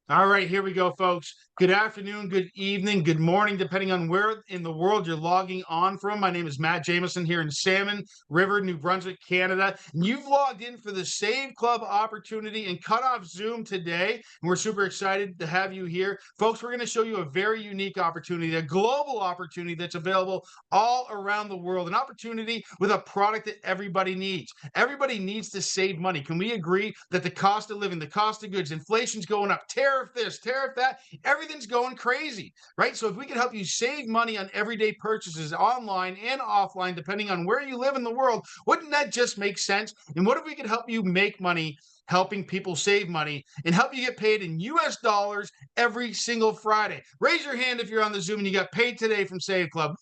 All right, here we go, folks. Good afternoon, good evening, good morning, depending on where in the world you're logging on from. My name is Matt Jameson here in Salmon River, New Brunswick, Canada. And you've logged in for the Save Club opportunity and cut off Zoom today. And we're super excited to have you here. Folks, we're going to show you a very unique opportunity, a global opportunity that's available all around the world, an opportunity with a product that everybody needs. Everybody needs to save money. Can we agree that the cost of living, the cost of goods, inflation's going up, tariff this, tariff that, everything's going crazy, right? So if we can help you save money on everyday purchases online and offline, depending on where you live in the world, wouldn't that just make sense? And what if we could help you make money helping people save money and help you get paid in US dollars every single Friday? Raise your hand if you're on the Zoom and you got paid today from Save Club.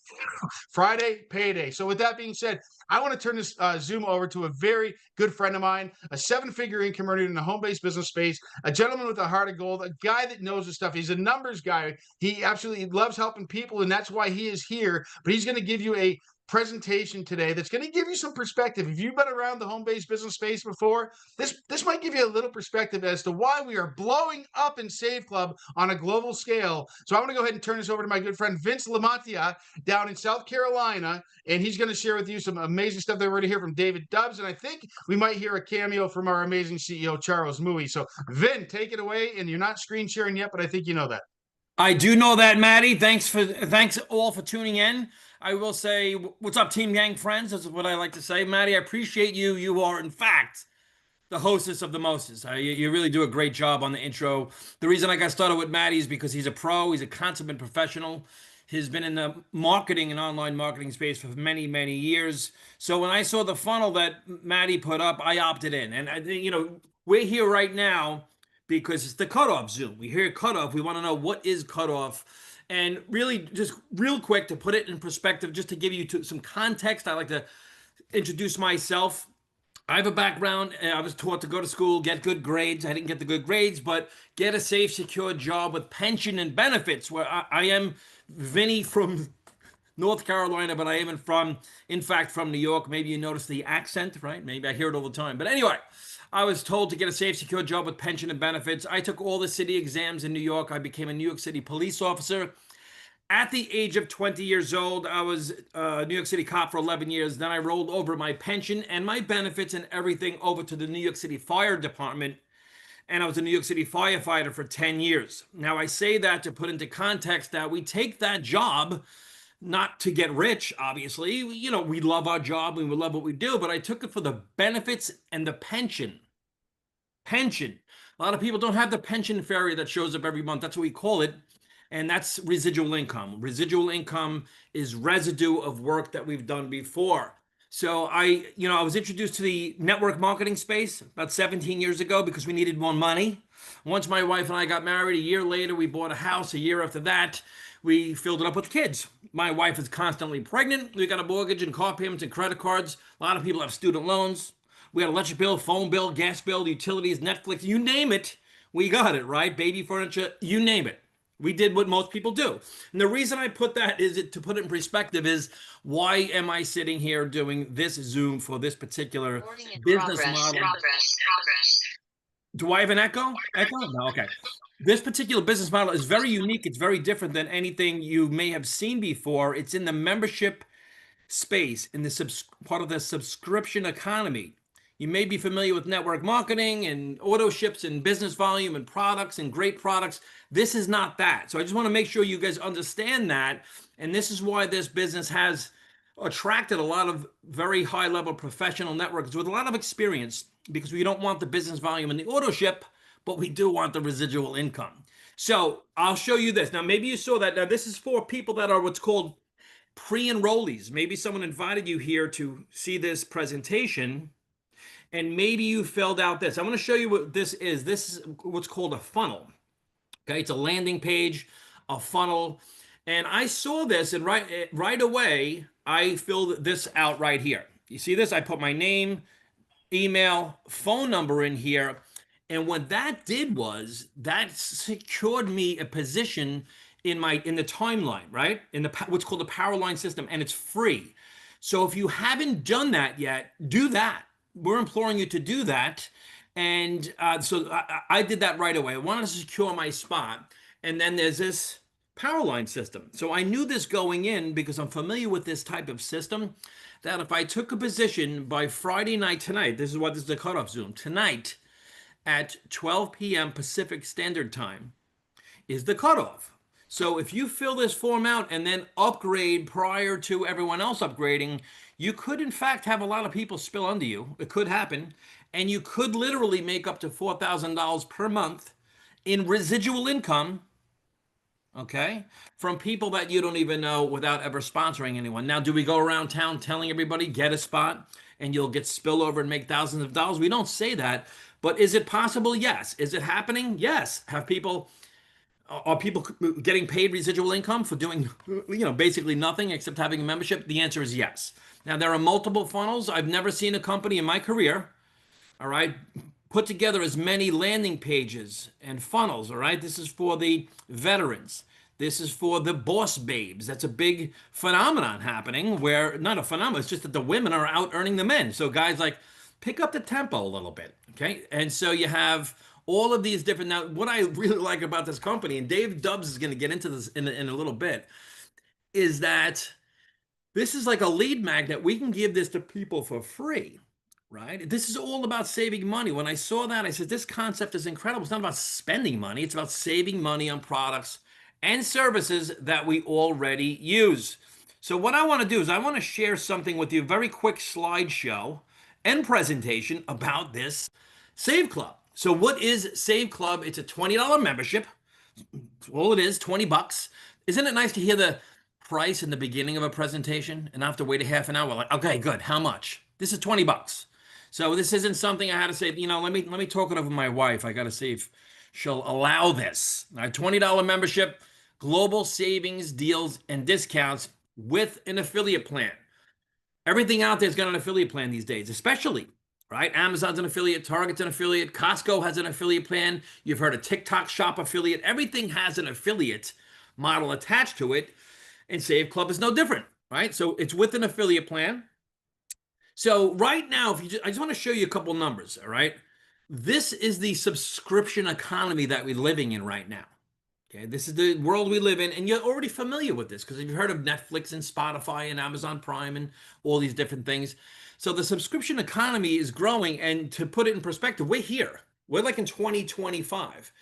Friday, payday. So with that being said, I want to turn this Zoom over to a very good friend of mine, a seven-figure income earner in the home-based business space, a gentleman with a heart of gold, a guy that knows his stuff. He's a numbers guy. He absolutely loves helping people, and that's why he is here. But he's going to give you a presentation today that's going to give you some perspective. If you've been around the home-based business space before, this might give you a little perspective as to why we are blowing up in Save Club on a global scale. So I'm going to go ahead and turn this over to my good friend Vince Lamantia down in South Carolina, and he's going to share with you some amazing stuff that we're going to hear from David Dubbs, and I think we might hear a cameo from our amazing CEO, Charles Mui. So, Vin, take it away, and you're not screen sharing yet, but I think you know that. I do know that, Maddie. Thanks all for tuning in. I will say, what's up, Team Gang friends? This is what I like to say, Maddie. I appreciate you. You are, in fact, the hostess of the mostest. You really do a great job on the intro. The reason I got started with Maddie is because he's a pro. He's a consummate professional. He's been in the marketing and online marketing space for many, many years. So when I saw the funnel that Maddie put up, I opted in. And we're here right now because it's the cutoff Zoom. We hear cutoff. We want to know what is cutoff. And really, just real quick to put it in perspective, just to give you some context, I like to introduce myself. I have a background. I was taught to go to school, get good grades. I didn't get the good grades, but get a safe, secure job with pension and benefits. Where I am Vinny from North Carolina, but I am in fact, from New York. Maybe you notice the accent, right? Maybe I hear it all the time. But anyway, I was told to get a safe, secure job with pension and benefits. I took all the city exams in New York. I became a New York City police officer. At the age of 20 years old, I was a New York City cop for 11 years. Then I rolled over my pension and my benefits and everything over to the New York City Fire Department. And I was a New York City firefighter for 10 years. Now, I say that to put into context that we take that job not to get rich, obviously. We love our job and we love what we do, but I took it for the benefits and the pension. Pension. A lot of people don't have the pension fairy that shows up every month. That's what we call it. And that's residual income. Residual income is residue of work that we've done before. So I was introduced to the network marketing space about 17 years ago because we needed more money. Once my wife and I got married, a year later, we bought a house. A year after that, we filled it up with kids. My wife is constantly pregnant. We got a mortgage and car payments and credit cards. A lot of people have student loans. We had electric bill, phone bill, gas bill, utilities, Netflix, you name it. We got it, right? Baby furniture, you name it. We did what most people do. And the reason I put that to put it in perspective is why am I sitting here doing this Zoom for this particular business model? Do I have an echo? Echo? No, okay. This particular business model is very unique. It's very different than anything you may have seen before. It's in the membership space, in the part of the subscription economy. You may be familiar with network marketing and auto ships and business volume and products and great products. This is not that. So I just want to make sure you guys understand that. And this is why this business has attracted a lot of very high level professional networks with a lot of experience, because we don't want the business volume and the auto ship, but we do want the residual income. So I'll show you this. Now, maybe you saw that. Now, this is for people that are what's called pre-enrollees. Maybe someone invited you here to see this presentation, and maybe you filled out this. I'm going to show you what this is. This is what's called a funnel. Okay, it's a landing page, a funnel. And I saw this, and right away, I filled this out right here. You see this? I put my name, email, phone number in here. And what that did was that secured me a position in the timeline, right? In what's called the Powerline system, and it's free. So if you haven't done that yet, do that. We're imploring you to do that. And so I did that right away. I wanted to secure my spot. And then there's this power line system. So I knew this going in because I'm familiar with this type of system, that if I took a position by Friday night tonight, this is the cutoff Zoom, tonight at 12 p.m. Pacific Standard Time is the cutoff. So if you fill this form out and then upgrade prior to everyone else upgrading, you could in fact have a lot of people spill under you. It could happen. And you could literally make up to $4,000 per month in residual income, okay, from people that you don't even know without ever sponsoring anyone. Now, do we go around town telling everybody, get a spot and you'll get spillover and make thousands of dollars? We don't say that. But is it possible? Yes. Is it happening? Yes. Are people getting paid residual income for doing, basically nothing except having a membership? The answer is yes. Now, there are multiple funnels. I've never seen a company in my career, all right, put together as many landing pages and funnels, all right? This is for the veterans. This is for the boss babes. That's a big phenomenon happening where, not a phenomenon, it's just that the women are out earning the men. So guys, like, pick up the tempo a little bit, okay? And so you have all of these different, now what I really like about this company, and Dave Dubbs is going to get into this in a little bit, is that this is like a lead magnet. We can give this to people for free, right? This is all about saving money. When I saw that, I said, this concept is incredible. It's not about spending money. It's about saving money on products and services that we already use. So what I want to do is I want to share something with you, a very quick slideshow and presentation about this Save Club. So what is Save Club? It's a $20 membership. That's all it is, 20 bucks. Isn't it nice to hear the price in the beginning of a presentation and not have to wait a half an hour? Like, okay, good. How much? This is 20 bucks. So this isn't something I had to say, let me talk it over with my wife. I got to see if she'll allow this. All right, $20 membership, global savings, deals, and discounts with an affiliate plan. Everything out there's got an affiliate plan these days, especially, right? Amazon's an affiliate, Target's an affiliate, Costco has an affiliate plan. You've heard of TikTok Shop affiliate. Everything has an affiliate model attached to it, and Save Club is no different, right? So it's with an affiliate plan. So right now, I just want to show you a couple numbers, all right? This is the subscription economy that we're living in right now. Okay, this is the world we live in, and you're already familiar with this because you've heard of Netflix and Spotify and Amazon Prime and all these different things. So the subscription economy is growing, and to put it in perspective, we're here. We're like in 2025.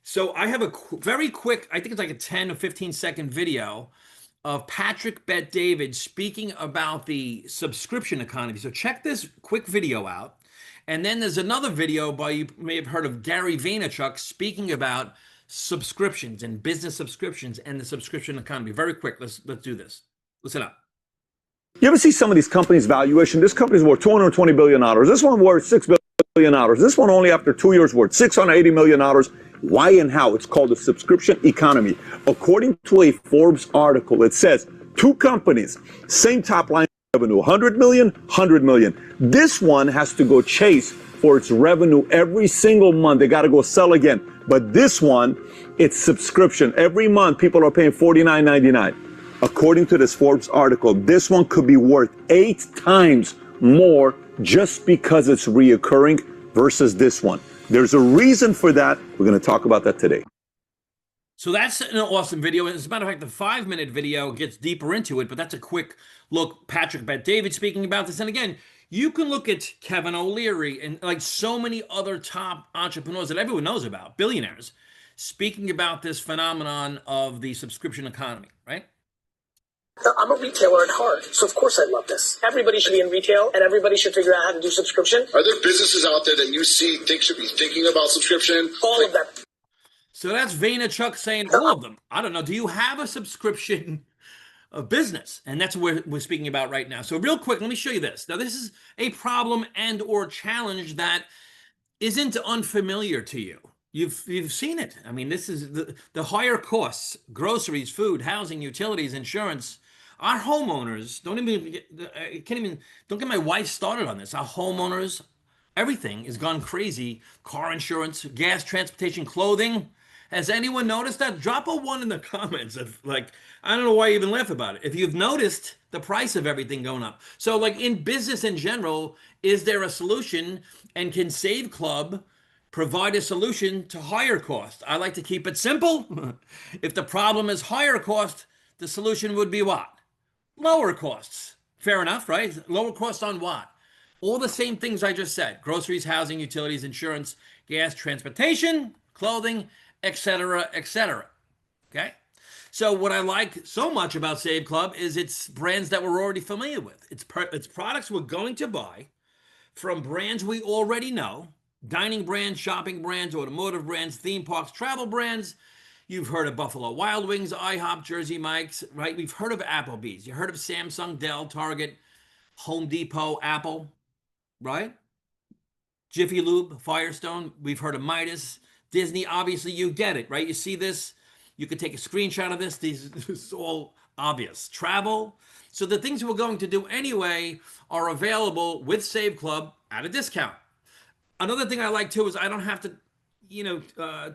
So I have a very quick, I think it's like a 10 or 15-second video of Patrick Bet-David speaking about the subscription economy. So check this quick video out. And then there's another video by, you may have heard of, Gary Vaynerchuk speaking about subscriptions and business subscriptions and the subscription economy. Very quick. Let's do this. Listen up. You ever see some of these companies' valuation? This company's worth $220 billion. This one worth $6 billion. This one only after 2 years worth $680 million. Why and how? It's called the subscription economy. According to a Forbes article, it says two companies, same top line revenue, 100 million, 100 million. This one has to go chase for its revenue every single month. They got to go sell again. But this one, it's subscription. Every month, people are paying $49.99. According to this Forbes article, this one could be worth 8 times more just because it's reoccurring versus this one. There's a reason for that. We're going to talk about that today. So that's an awesome video. As a matter of fact, the 5-minute video gets deeper into it, but that's a quick look. Patrick Bet-David speaking about this. And again, you can look at Kevin O'Leary and like so many other top entrepreneurs that everyone knows about, billionaires, speaking about this phenomenon of the subscription economy, right? I'm a retailer at heart, so of course I love this. Everybody should be in retail, and everybody should figure out how to do subscription. Are there businesses out there that you think should be thinking about subscription? All of them. So that's Vaynerchuk saying all of them. I don't know. Do you have a subscription business? And that's what we're speaking about right now. So real quick, let me show you this. Now, this is a problem and or challenge that isn't unfamiliar to you. You've seen it. I mean, this is the higher costs, groceries, food, housing, utilities, insurance. Our homeowners, don't get my wife started on this. Our homeowners, everything has gone crazy. Car insurance, gas, transportation, clothing. Has anyone noticed that? Drop a one in the comments. Of, like, I don't know why you even laugh about it. If you've noticed the price of everything going up. So like in business in general, is there a solution, and can Save Club provide a solution to higher cost? I like to keep it simple. If the problem is higher cost, the solution would be what? Lower costs. Fair enough, right? Lower costs on what? All the same things I just said: groceries, housing, utilities, insurance, gas, transportation, clothing, etc., etc. Okay? So what I like so much about Save Club is it's brands that we're already familiar with. It's products we're going to buy from brands we already know: dining brands, shopping brands, automotive brands, theme parks, travel brands. You've heard of Buffalo Wild Wings, IHOP, Jersey Mike's, right? We've heard of Applebee's. You heard of Samsung, Dell, Target, Home Depot, Apple, right? Jiffy Lube, Firestone. We've heard of Midas, Disney. Obviously, you get it, right? You see this. You could take a screenshot of this. This is all obvious. Travel. So the things we're going to do anyway are available with Save Club at a discount. Another thing I like too is I don't have to,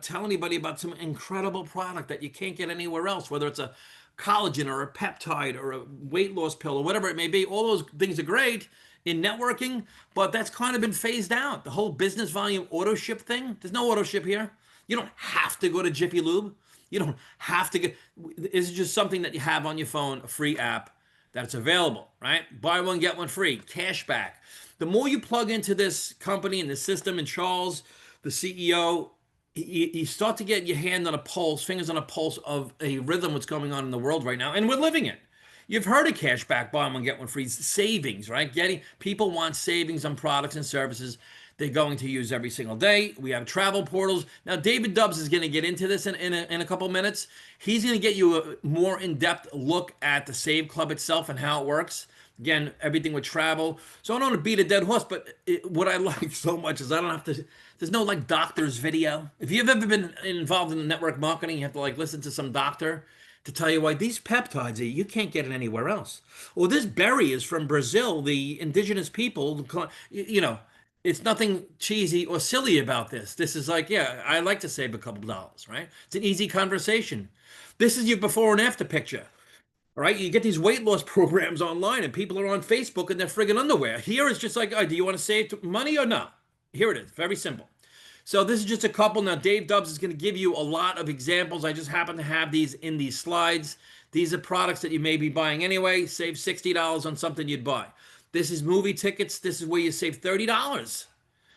tell anybody about some incredible product that you can't get anywhere else, whether it's a collagen or a peptide or a weight loss pill or whatever it may be. All those things are great in networking, but that's kind of been phased out. The whole business volume auto ship thing, there's no auto ship here. You don't have to go to Jiffy Lube. You don't have to get, it's just something that you have on your phone, a free app that's available, right? Buy one, get one free, cash back. The more you plug into this company and the system, and Charles, the CEO, you start to get your hand on a pulse, fingers on a pulse of a rhythm, what's going on in the world right now, and we're living it. You've heard of cash back, buy one, get one free, savings, right? People want savings on products and services they're going to use every single day. We have travel portals. Now, David Dubbs is going to get into this in a couple minutes. He's going to get you a more in-depth look at the Save Club itself and how it works. Again, everything with travel. So I don't want to beat a dead horse, but what I like so much is I don't have to, there's no like doctor's video. If you've ever been involved in network marketing, you have to like listen to some doctor to tell you why these peptides, you can't get it anywhere else. Or this berry is from Brazil, the indigenous people, it's nothing cheesy or silly about this. This is like, yeah, I like to save a couple dollars, right? It's an easy conversation. This is your before and after picture. All right, you get these weight loss programs online and people are on Facebook in their friggin' underwear. Here it's just like, oh, do you want to save money or no? Here it is, very simple. So this is just a couple. Now, Dave Dubbs is going to give you a lot of examples. I just happen to have these in these slides. These are products that you may be buying anyway. Save $60 on something you'd buy. This is movie tickets. This is where you save $30.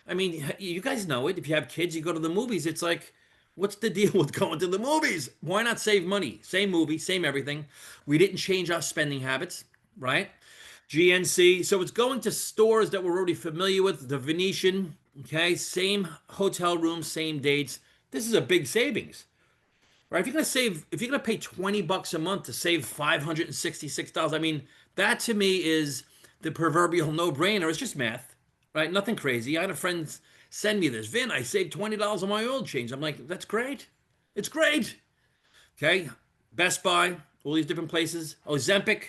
I mean, you guys know it. If you have kids, you go to the movies. It's like, what's the deal with going to the movies? Why not save money? Same movie, same everything. We didn't change our spending habits, right? GNC. So it's going to stores that we're already familiar with. The Venetian, okay? Same hotel room, same dates. This is a big savings, right? If you're going to pay $20 a month to save $566, I mean, that to me is the proverbial no-brainer. It's just math, right? Nothing crazy. I had a friend send me this. Vin, I saved $20 on my oil change. I'm like, that's great. It's great. Okay. Best Buy, all these different places. Ozempic,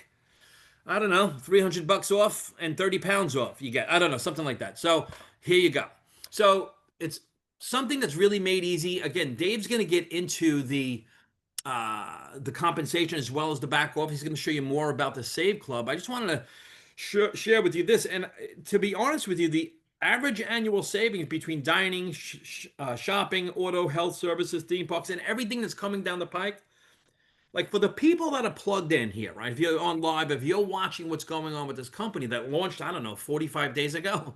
I don't know, $300 off and 30 pounds off. You get, I don't know, something like that. So here you go. So it's something that's really made easy. Again, Dave's going to get into the compensation as well as the back office. He's going to show you more about the Save Club. I just wanted to share with you this. And to be honest with you, the average annual savings between dining, shopping, auto, health services, theme parks, and everything that's coming down the pike, like for the people that are plugged in here, right? If you're on live, if you're watching what's going on with this company that launched, I don't know, 45 days ago,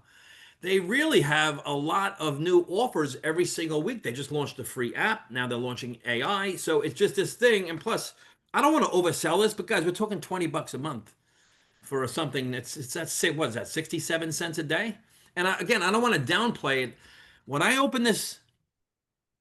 they really have a lot of new offers every single week. They just launched a free app. Now they're launching AI. So it's just this thing. And plus, I don't want to oversell this, but guys, we're talking $20 a month for something what is that, 67 cents a day? And I don't want to downplay it. When I opened this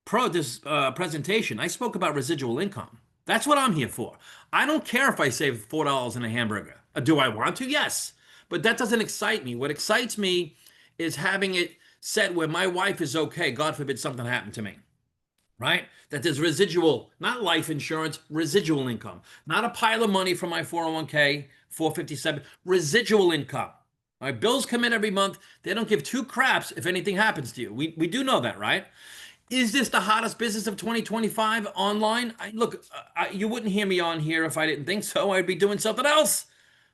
presentation, I spoke about residual income. That's what I'm here for. I don't care if I save $4 in a hamburger. Do I want to? Yes. But that doesn't excite me. What excites me is having it set where my wife is okay. God forbid something happened to me, right? That there's residual, not life insurance, residual income. Not a pile of money from my 401k, 457, residual income. All right, bills come in every month. They don't give two craps if anything happens to you. We do know that, right? Is this the hottest business of 2025 online? Look, you wouldn't hear me on here if I didn't think so. I'd be doing something else.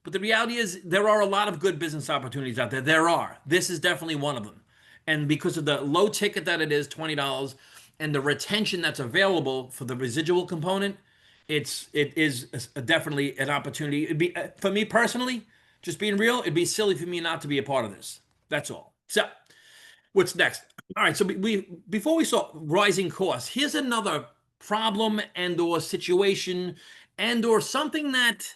But the reality is, there are a lot of good business opportunities out there. There are. This is definitely one of them. And because of the low ticket that it is, $20, and the retention that's available for the residual component, it is definitely an opportunity. It'd be, for me personally, just being real, it'd be silly for me not to be a part of this. That's all. So, what's next? All right. So before we saw rising costs, here's another problem and or situation and or something that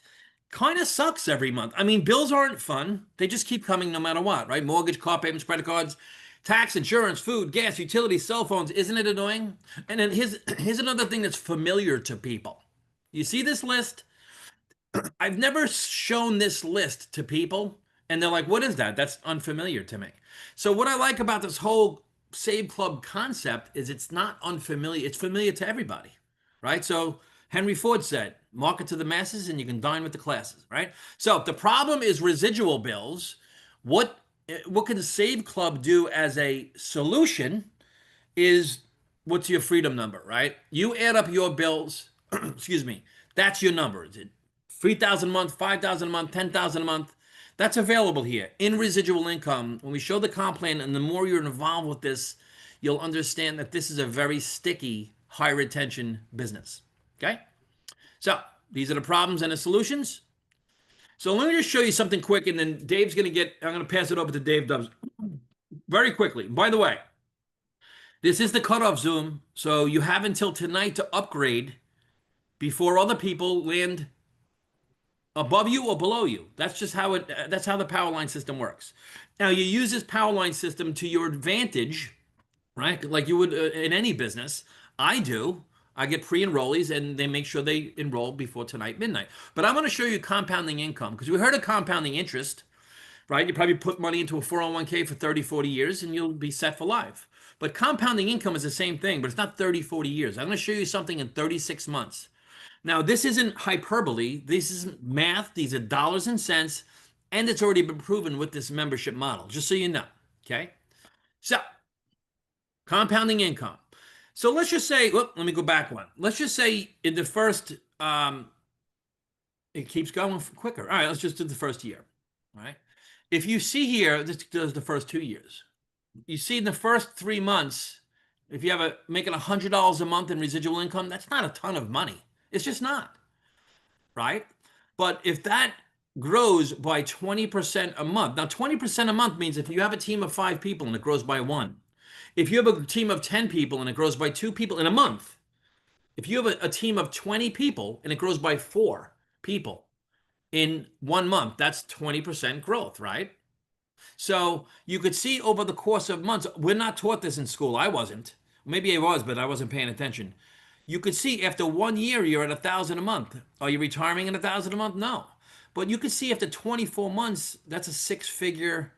kind of sucks every month. I mean, bills aren't fun. They just keep coming no matter what, right? Mortgage, car payments, credit cards, tax, insurance, food, gas, utilities, cell phones. Isn't it annoying? And then here's another thing that's familiar to people. You see this list? I've never shown this list to people, and they're like, what is that? That's unfamiliar to me. So what I like about this whole Save Club concept is it's not unfamiliar. It's familiar to everybody, right? So Henry Ford said, market to the masses and you can dine with the classes, right? So if the problem is residual bills, what can the Save Club do as a solution is, what's your freedom number, right? You add up your bills, excuse me, that's your number. Is it 3,000 a month, 5,000 a month, 10,000 a month? That's available here in residual income. When we show the comp plan, and the more you're involved with this, you'll understand that this is a very sticky, high retention business. Okay? So these are the problems and the solutions. So let me just show you something quick, and then Dave's going to I'm going to pass it over to Dave Dubs very quickly. By the way, this is the cutoff Zoom, so you have until tonight to upgrade before other people land above you or below you. That's just how that's how the power line system works. Now, you use this power line system to your advantage, right? Like you would in any business. I do. I get pre-enrollees, and they make sure they enroll before tonight, midnight. But I'm going to show you compounding income, because we heard of compounding interest, right? You probably put money into a 401k for 30, 40 years, and you'll be set for life. But compounding income is the same thing, but it's not 30, 40 years. I'm going to show you something in 36 months. Now, this isn't hyperbole. This is math. These are dollars and cents, and it's already been proven with this membership model, just so you know, okay? So, compounding income. So let's just say, let me go back one. Let's just say in the first, it keeps going quicker. All right, let's just do the first year, all right? If you see here, this does the first 2 years. You see in the first 3 months, if you have making $100 a month in residual income, that's not a ton of money. It's just not, right? But if that grows by 20% a month, now 20% a month means if you have a team of 5 people and it grows by 1, if you have a team of 10 people and it grows by 2 people in a month, if you have a team of 20 people and it grows by 4 people in 1 month, that's 20% growth, right? So you could see over the course of months, we're not taught this in school. I wasn't. Maybe I was, but I wasn't paying attention. You could see after 1 year, you're at 1,000 a month. Are you retiring at 1,000 a month? No. But you could see after 24 months, that's a 6-figure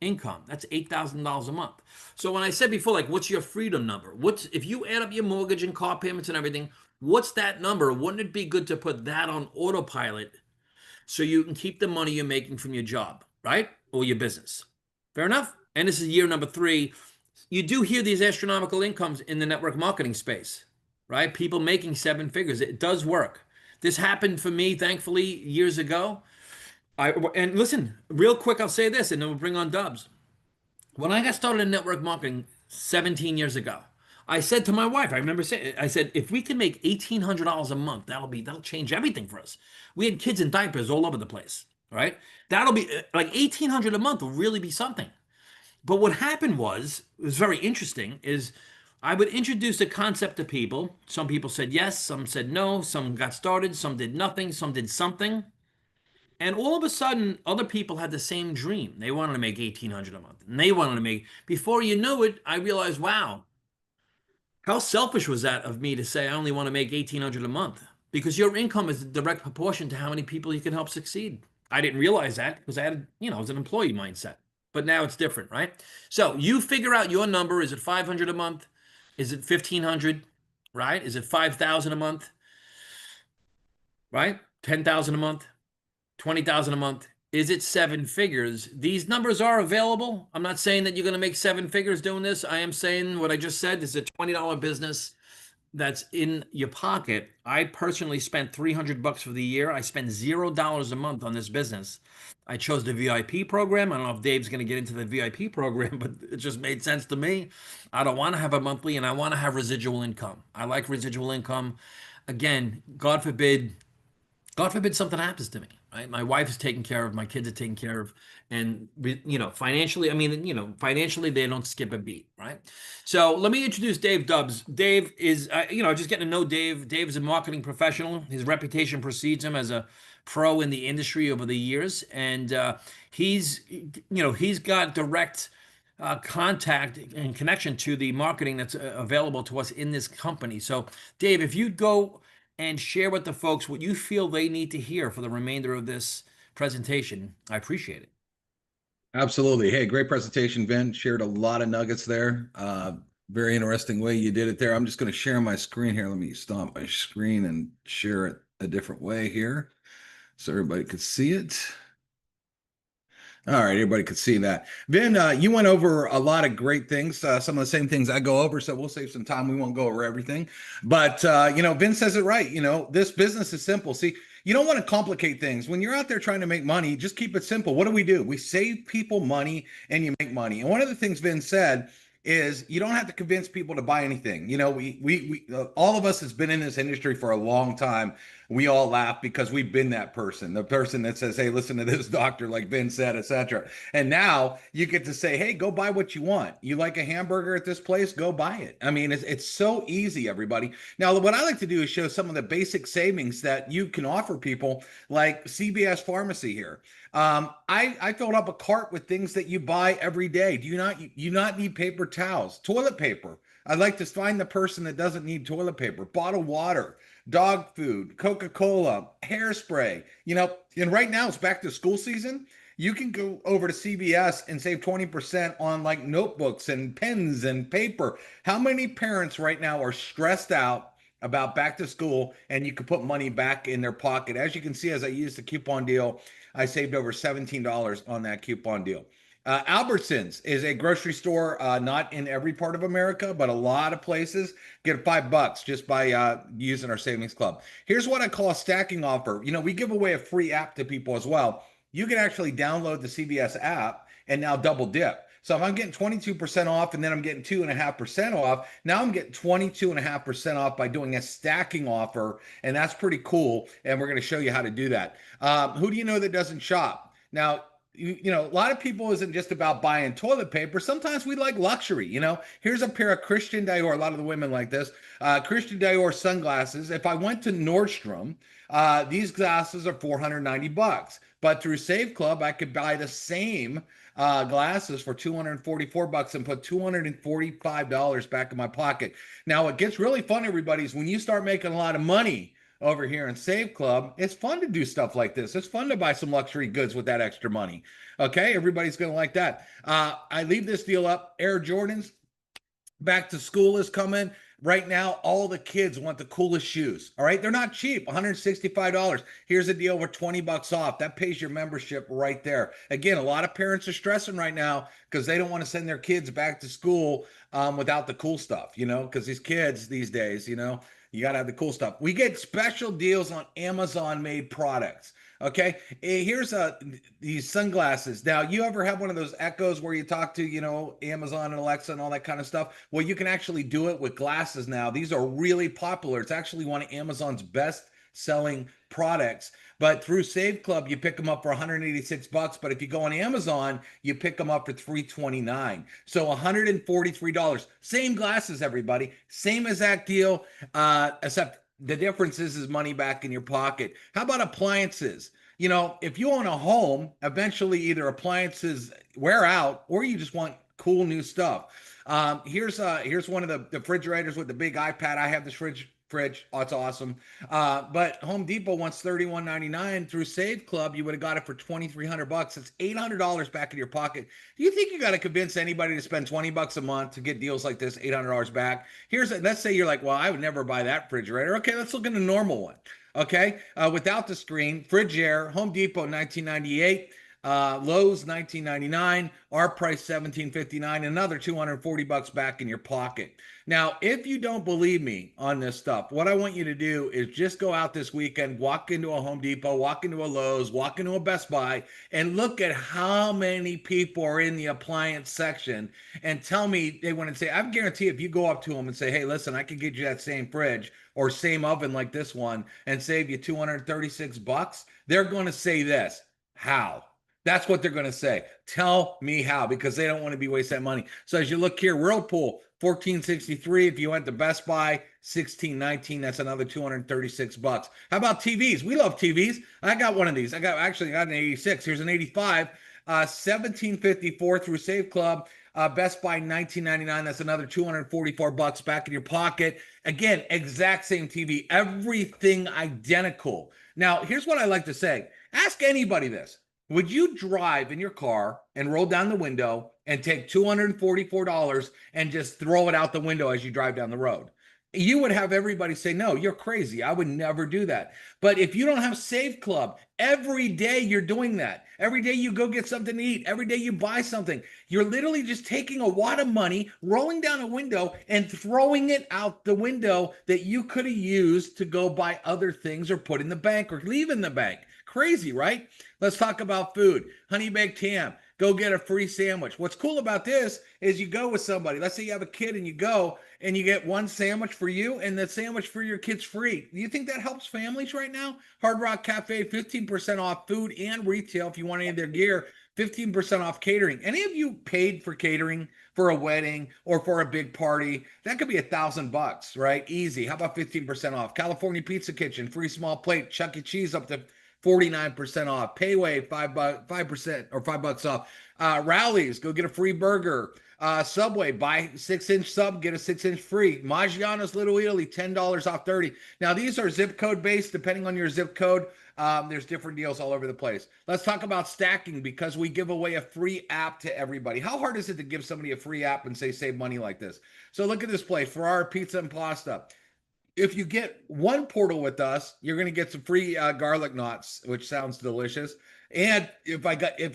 income. That's $8,000 a month. So when I said before, like, what's your freedom number? If you add up your mortgage and car payments and everything, what's that number? Wouldn't it be good to put that on autopilot so you can keep the money you're making from your job, right? Or your business. Fair enough? And this is year number 3. You do hear these astronomical incomes in the network marketing space, right? People making 7 figures. It does work. This happened for me, thankfully, years ago. And listen, real quick, I'll say this, and then we'll bring on Dubs. When I got started in network marketing 17 years ago, I said to my wife, I remember saying, I said, if we can make $1,800 a month, that'll change everything for us. We had kids in diapers all over the place, right? That'll be like $1,800 a month will really be something. But what happened was, it was very interesting, is I would introduce the concept to people. Some people said yes, some said no, some got started, some did nothing, some did something. And all of a sudden, other people had the same dream. They wanted to make $1,800 a month. And they wanted to make, before you know it, I realized, wow, how selfish was that of me to say I only want to make $1,800 a month? Because your income is a direct proportion to how many people you can help succeed. I didn't realize that because I had, it was an employee mindset. But now it's different, right? So you figure out your number. Is it $500 a month? Is it $1,500, right? Is it $5,000 a month, right? $10,000 a month, $20,000 a month. is it 7 figures? These numbers are available. I'm not saying that you're going to make 7 figures doing this. I am saying what I just said is a $20 business that's in your pocket. I personally spent $300 for the year. I spend $0 a month on this business. I chose the VIP program. I don't know if Dave's going to get into the VIP program, but it just made sense to me. I don't want to have a monthly, and I want to have residual income. I like residual income. Again, God forbid something happens to me, right? My wife is taken care of, my kids are taken care of, and financially, financially they don't skip a beat, right? So let me introduce Dave Dubbs. Dave is, just getting to know Dave. Dave is a marketing professional. His reputation precedes him as a pro in the industry over the years, and he's got direct contact and connection to the marketing that's available to us in this company. So, Dave, if you'd go and share with the folks what you feel they need to hear for the remainder of this presentation, I appreciate it. Absolutely. Hey, great presentation, Vin. Shared a lot of nuggets there. Very interesting way you did it there. I'm just going to share my screen here. Let me stop my screen and share it a different way here so everybody could see it. All right, everybody could see that. Vin, you went over a lot of great things, some of the same things I go over, so we'll save some time. We won't go over everything. But, Vin says it right. This business is simple. See, you don't want to complicate things. When you're out there trying to make money, just keep it simple. What do? We save people money and you make money. And one of the things Vin said is you don't have to convince people to buy anything. We all of us has been in this industry for a long time. We all laugh because we've been that person, the person that says, hey, listen to this doctor, like Vin said, etc. And now you get to say, hey, go buy what you want. You like a hamburger at this place? Go buy it. I mean, it's so easy, everybody. Now, what I like to do is show some of the basic savings that you can offer people, like CVS Pharmacy here. I filled up a cart with things that you buy every day. Do you not need paper towels, toilet paper? I'd like to find the person that doesn't need toilet paper, bottled water, dog food, Coca-Cola, hairspray, and right now it's back to school season. You can go over to CVS and save 20% on like notebooks and pens and paper. How many parents right now are stressed out about back to school and you can put money back in their pocket? As you can see, as I used the coupon deal, I saved over $17 on that coupon deal. Albertsons is a grocery store, not in every part of America, but a lot of places. Get $5 just by using our savings club. Here's what I call a stacking offer. We give away a free app to people as well. You can actually download the CVS app and now double dip. So if I'm getting 22% off and then I'm getting 2.5% off, now I'm getting 22.5% off by doing a stacking offer. And that's pretty cool. And we're going to show you how to do that. Who do you know that doesn't shop? Now, a lot of people isn't just about buying toilet paper. Sometimes we like luxury. Here's a pair of Christian Dior. A lot of the women like this. Christian Dior sunglasses. If I went to Nordstrom, these glasses are $490. But through Save Club, I could buy the same glasses for $244 and put $245 back in my pocket. Now, what gets really fun, everybody, is when you start making a lot of money over here in Save Club, it's fun to do stuff like this. It's fun to buy some luxury goods with that extra money. Okay, everybody's going to like that. I leave this deal up. Air Jordans, back to school is coming. Right now, all the kids want the coolest shoes. All right, they're not cheap, $165. Here's a deal for $20 off. That pays your membership right there. Again, a lot of parents are stressing right now because they don't want to send their kids back to school without the cool stuff, because these kids these days, you got to have the cool stuff. We get special deals on Amazon-made products. Okay, here's these sunglasses. Now, you ever have one of those Echoes where you talk to, Amazon and Alexa and all that kind of stuff? Well, you can actually do it with glasses now. These are really popular. It's actually one of Amazon's best-selling products. But through Save Club, you pick them up for $186. But if you go on Amazon, you pick them up for $329. So $143. Same glasses, everybody. Same exact deal, except the difference is money back in your pocket. How about appliances? If you own a home, eventually either appliances wear out or you just want cool new stuff. Here's one of the refrigerators with the big iPad. I have this fridge. Oh, it's awesome. But Home Depot wants $31.99. Through Save Club, you would have got it for $2,300. It's $800 back in your pocket. Do you think you got to convince anybody to spend $20 a month to get deals like this, $800 back? Let's say you're like, well, I would never buy that refrigerator. Okay, let's look at a normal one. Okay, without the screen, Frigidaire, Home Depot, $19.98. Lowe's $19.99, our price $17.59, another $240 back in your pocket. Now, if you don't believe me on this stuff, what I want you to do is just go out this weekend, walk into a Home Depot, walk into a Lowe's, walk into a Best Buy, and look at how many people are in the appliance section and tell me they want to say, I guarantee if you go up to them and say, hey, listen, I can get you that same fridge or same oven like this one and save you $236, they're going to say this, how? That's what they're going to say. Tell me how, because they don't want to be wasting that money. So as you look here, Whirlpool, $14.63. If you went to Best Buy, $16.19. That's another $236. How about TVs? We love TVs. I got one of these. I got an 86. Here's an 85. $17.54 through Save Club. Best Buy, $19.99. That's another $244 back in your pocket. Again, exact same TV. Everything identical. Now, here's what I like to say. Ask anybody this. Would you drive in your car and roll down the window and take $244 and just throw it out the window as you drive down the road? You would have everybody say, no, you're crazy. I would never do that. But if you don't have Save Club, every day you're doing that. Every day you go get something to eat. Every day you buy something. You're literally just taking a wad of money, rolling down a window and throwing it out the window that you could have used to go buy other things or put in the bank or leave in the bank. Crazy, right? Let's talk about food. Honey baked ham. Go get a free sandwich. What's cool about this is you go with somebody. Let's say you have a kid and you go and you get one sandwich for you and the sandwich for your kid's free. Do you think that helps families right now? Hard Rock Cafe, 15% off food and retail if you want any of their gear. 15% off catering. Any of you paid for catering for a wedding or for a big party? That could be $1,000, right? Easy. How about 15% off? California Pizza Kitchen, free small plate. Chuck E. Cheese up to 49% off. Payway, 5% or $5 off. Rallies, go get a free burger. Subway, buy 6-inch sub, get a 6-inch free. Maggiano's Little Italy, $10 off 30. Now these are zip code based, depending on your zip code. There's different deals all over the place. Let's talk about stacking because we give away a free app to everybody. How hard is it to give somebody a free app and say save money like this? So look at this place, Ferrara Pizza and Pasta. If you get one portal with us, you're going to get some free garlic knots, which sounds delicious. And if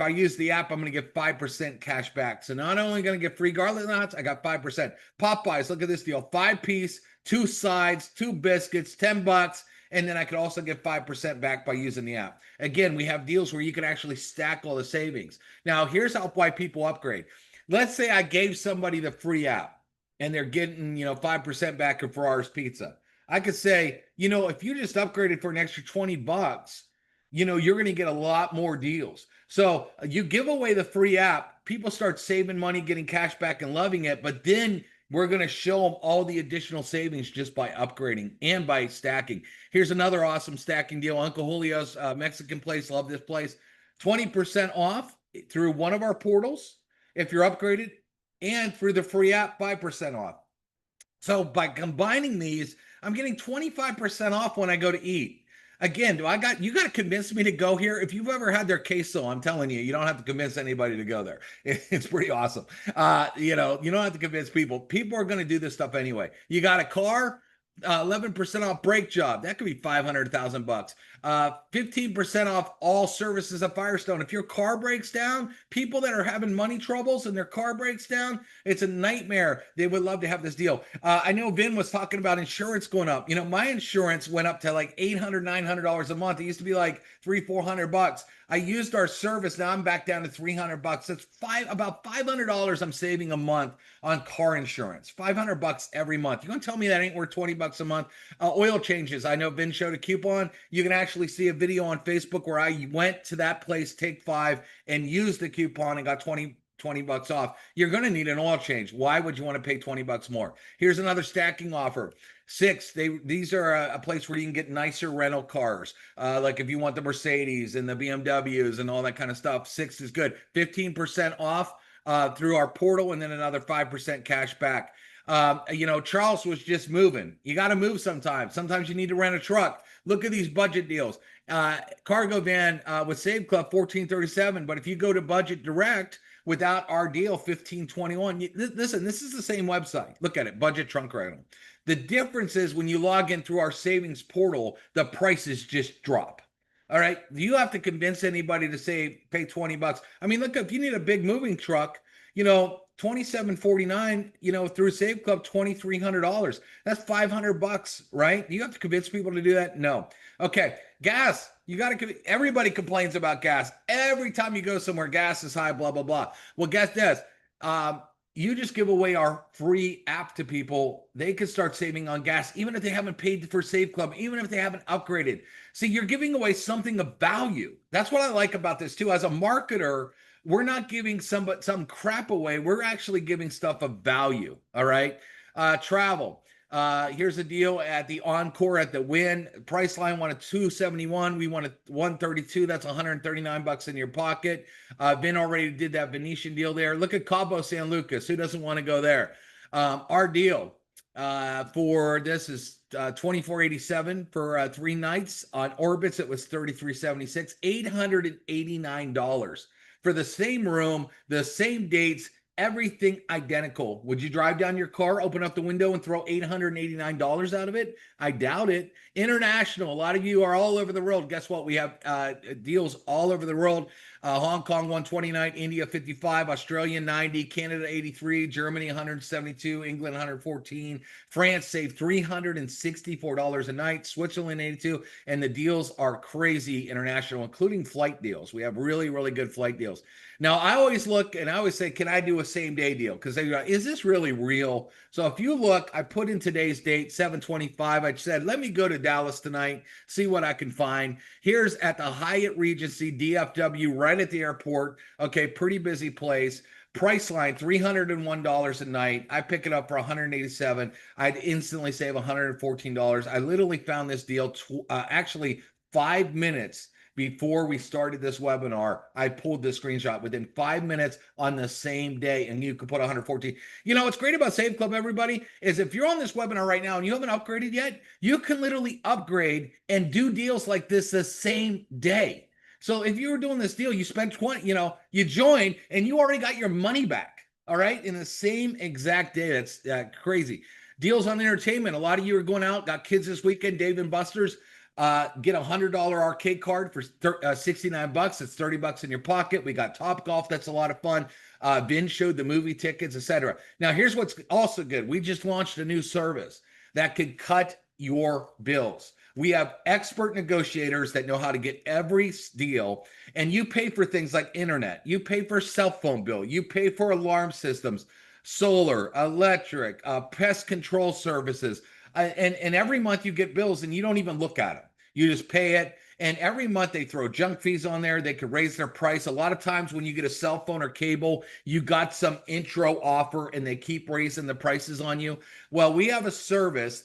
I use the app, I'm going to get 5% cash back. So not only going to get free garlic knots, I got 5%. Popeyes, look at this deal: 5-piece, 2 sides, 2 biscuits, $10. And then I could also get 5% back by using the app. Again, we have deals where you can actually stack all the savings. Now, here's why people upgrade. Let's say I gave somebody the free app and they're getting, 5% back of Ferrara's Pizza. I could say, if you just upgraded for an extra $20, you're going to get a lot more deals. So you give away the free app, people start saving money, getting cash back and loving it. But then we're going to show them all the additional savings just by upgrading and by stacking. Here's another awesome stacking deal. Uncle Julio's Mexican place. Love this place. 20% off through one of our portals if you're upgraded, and through the free app, 5% off. So by combining these, I'm getting 25% off when I go to eat. Again, you got to convince me to go here. If you've ever had their queso, I'm telling you, you don't have to convince anybody to go there. It's pretty awesome. You don't have to convince people. People are going to do this stuff anyway. You got a car, 11% off brake job. That could be $500,000. 15% off all services at Firestone. If your car breaks down, people that are having money troubles and their car breaks down, it's a nightmare. They would love to have this deal. I know Vin was talking about insurance going up. My insurance went up to like $800, $900 a month. It used to be like $300-$400. I used our service. Now I'm back down to $300. That's about $500 I'm saving a month on car insurance. $500 every month. You're going to tell me that ain't worth $20 a month? Oil changes. I know Vin showed a coupon. You can actually see a video on Facebook where I went to that place, Take 5, and used the coupon and got $20 off. You're going to need an oil change. Why would you want to pay $20 more? Here's another stacking offer. 6, these are a place where you can get nicer rental cars. Like if you want the Mercedes and the BMWs and all that kind of stuff, 6 is good. 15% off through our portal, and then another 5% cash back. Charles was just moving. You got to move sometimes. Sometimes you need to rent a truck. Look at these budget deals. Cargo van with Save Club, $14.37. But if you go to Budget Direct without our deal, $15.21. Listen, this is the same website. Look at it, Budget Trunk Rental. The difference is when you log in through our savings portal, the prices just drop. All right. You have to convince anybody to pay 20 bucks. I mean, look, if you need a big moving truck, $27.49, through Save Club, $2,300. That's $500, right? You have to convince people to do that? No. Okay. Gas. Everybody complains about gas. Every time you go somewhere, gas is high, blah, blah, blah. Well, guess this. You just give away our free app to people. They can start saving on gas, even if they haven't paid for Save Club, even if they haven't upgraded. See, you're giving away something of value. That's what I like about this too. As a marketer, we're not giving some crap away. We're actually giving stuff of value. All right. Travel. Here's a deal at the Encore at the Wynn. Priceline wanted $271. We wanted $132. That's $139 in your pocket. Vin already did that Venetian deal there. Look at Cabo San Lucas. Who doesn't want to go there? Our deal for this is $24.87 for 3 nights. On Orbitz, it was $33.76. $889 for the same room, the same dates. Everything identical. Would you drive down your car, open up the window, and throw $889 out of it? I doubt it. International. A lot of you are all over the world. Guess what? We have deals all over the world. Hong Kong 129, India 55, Australia 90, Canada 83, Germany 172, England 114, France saved $364 a night, Switzerland 82, and the deals are crazy international, including flight deals. We have really, really good flight deals. Now, I always look and I always say, can I do a same day deal? Because they go, is this really real? So if you look, I put in today's date, 7/25. I said, let me go to Dallas tonight, see what I can find. Here's at the Hyatt Regency, DFW, right at the airport. Okay, pretty busy place. Priceline, $301 a night. I pick it up for $187. I'd instantly save $114. I literally found this deal actually 5 minutes before we started this webinar. I pulled this screenshot within 5 minutes on the same day, and you could put 114. What's great about Save Club, everybody, is if you're on this webinar right now and you haven't upgraded yet, you can literally upgrade and do deals like this the same day. So if you were doing this deal, you spent 20, you joined and you already got your money back, all right, in the same exact day. That's crazy. Deals on entertainment. A lot of you are going out, got kids this weekend, Dave and Buster's. Get a $100 arcade card for $69. It's $30 in your pocket. We got Top Golf. That's a lot of fun. Vin showed the movie tickets, etc. Now, here's what's also good. We just launched a new service that could cut your bills. We have expert negotiators that know how to get every deal, and you pay for things like internet. You pay for cell phone bill. You pay for alarm systems, solar, electric, pest control services. And every month you get bills and you don't even look at them. You just pay it. And every month they throw junk fees on there. They could raise their price. A lot of times when you get a cell phone or cable, you got some intro offer and they keep raising the prices on you. Well, we have a service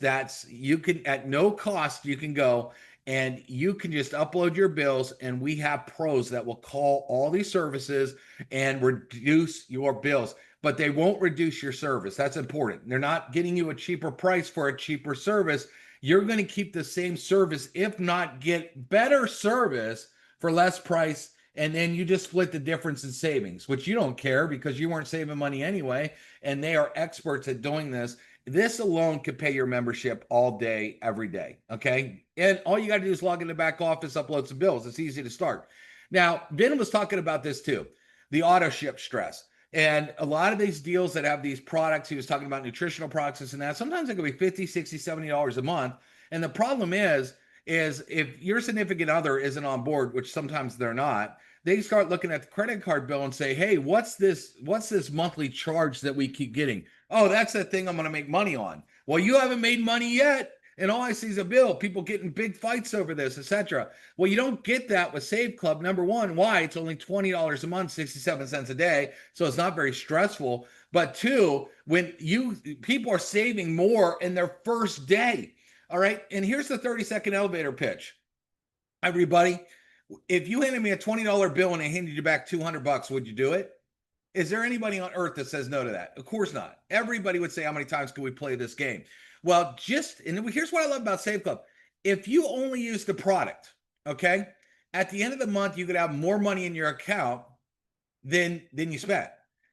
you can, at no cost, you can go and you can just upload your bills, and we have pros that will call all these services and reduce your bills. But they won't reduce your service. That's important. They're not getting you a cheaper price for a cheaper service. You're going to keep the same service, if not get better service for less price. And then you just split the difference in savings, which you don't care because you weren't saving money anyway. And they are experts at doing this. This alone could pay your membership all day, every day. Okay. And all you got to do is log in the back office, upload some bills. It's easy to start. Now, Vin was talking about this too, the auto ship stress. And a lot of these deals that have these products, he was talking about nutritional products, this and that, sometimes it could be $50, $60, $70 a month. And the problem is if your significant other isn't on board, which sometimes they're not, they start looking at the credit card bill and say, hey, what's this monthly charge that we keep getting? Oh, that's the thing I'm going to make money on. Well, you haven't made money yet. And all I see is a bill, people getting big fights over this, etc. Well, you don't get that with Save Club. Number one, why? It's only $20 a month, 67 cents a day. So it's not very stressful. But two, when people are saving more in their first day. All right. And here's the 30-second elevator pitch. Everybody, if you handed me a $20 bill and I handed you back $200, would you do it? Is there anybody on earth that says no to that? Of course not. Everybody would say, how many times can we play this game? Well, and here's what I love about Save Club. If you only use the product, okay, at the end of the month, you could have more money in your account than you spent.